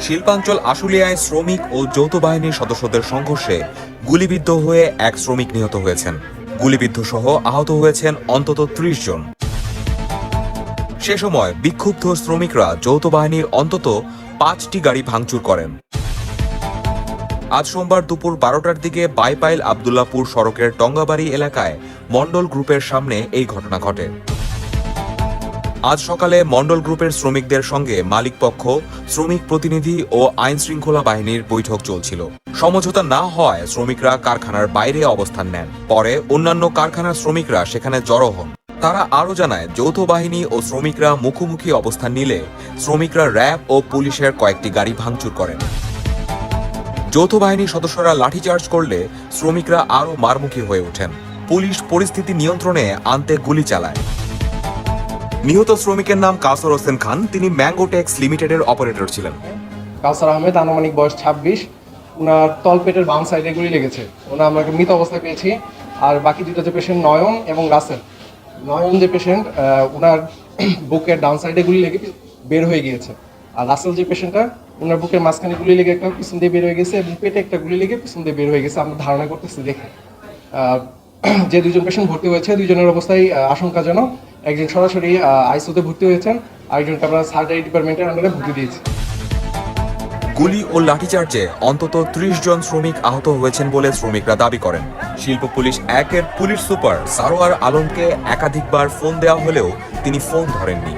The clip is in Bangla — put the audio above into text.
শিল্পাঞ্চল আশুলিয়ায় শ্রমিক ও যৌথ বাহিনীর সদস্যদের সংঘর্ষে গুলিবিদ্ধ হয়ে এক শ্রমিক নিহত হয়েছেন। গুলিবিদ্ধ সহ আহত হয়েছেন অন্তত ৩০ জন। সে সময় বিক্ষুব্ধ শ্রমিকরা যৌথ বাহিনীর অন্তত ৫টি গাড়ি ভাঙচুর করেন। আজ সোমবার দুপুর ১২টার দিকে বাইপাইল আবদুল্লাপুর সড়কের টঙ্গাবাড়ি এলাকায় মন্ডল গ্রুপের সামনে এই ঘটনা ঘটে। আজ সকালে মন্ডল গ্রুপের শ্রমিকদের সঙ্গে মালিকপক্ষ, শ্রমিক প্রতিনিধি ও আইন শৃঙ্খলা বাহিনীর বৈঠক চলছিল। সমঝোতা না হওয়ায় শ্রমিকরা কারখানার বাইরে অবস্থান নেন। পরে অন্যান্য কারখানার শ্রমিকরা সেখানে জড়ো হন। তারা আরও জানায়, যৌথ বাহিনী ও শ্রমিকরা মুখোমুখি অবস্থান নিলে শ্রমিকরা র্যাব ও পুলিশের কয়েকটি গাড়ি ভাঙচুর করেন। যৌথ বাহিনীর সদস্যরা লাঠিচার্জ করলে শ্রমিকরা আরও মারমুখী হয়ে ওঠেন। পুলিশ পরিস্থিতি নিয়ন্ত্রণে আনতে গুলি চালায়। নিহত শ্রমিকের নাম কাউসার হোসেন খান। তিনি ম্যাঙ্গোটেক্স লিমিটেডের অপারেটর ছিলেন। কাউসার আহমেদ, আনুমানিক বয়স ২৬। ওনার তলপেটের বাম সাইডে গুলি লেগেছে। ওনার আমরা মৃত অবস্থায় পেয়েছি। আর বাকি দুটো যে পেশেন্ট, নয়ন এবং রাসেল। নয়ন যে পেশেন্ট, ওনার বুকের ডাউন সাইডে গুলি লেগে বের হয়ে গিয়েছে। আর রাসেল যে পেশেন্টটা, ওনার বুকের মাঝখানে গুলি লেগে একটা পিছন দিয়ে বের হয়ে গেছে এবং পেটে একটা গুলি লেগে পিছন দিয়ে বের হয়ে গেছে। আমরা ধারণা করতেছি দেখে। যে দুজন পেশেন্ট ভর্তি হয়েছে, দুজনের অবস্থায় আশঙ্কাজনক। একজন সরাসরি আইসিইউতে ভর্তি হয়েছেন, আরেকজনকে আমরা সার্জারি ডিপার্টমেন্টের আন্ডারে ভর্তি দিয়েছি। গুলি ও লাঠিচার্জে অন্তত ৩০ জন শ্রমিক আহত হয়েছেন বলে শ্রমিকরা দাবি করেন। শিল্প পুলিশ ১-এর পুলিশ সুপার সারোয়ার আলমকে একাধিকবার ফোন দেওয়া হলেও তিনি ফোন ধরেননি।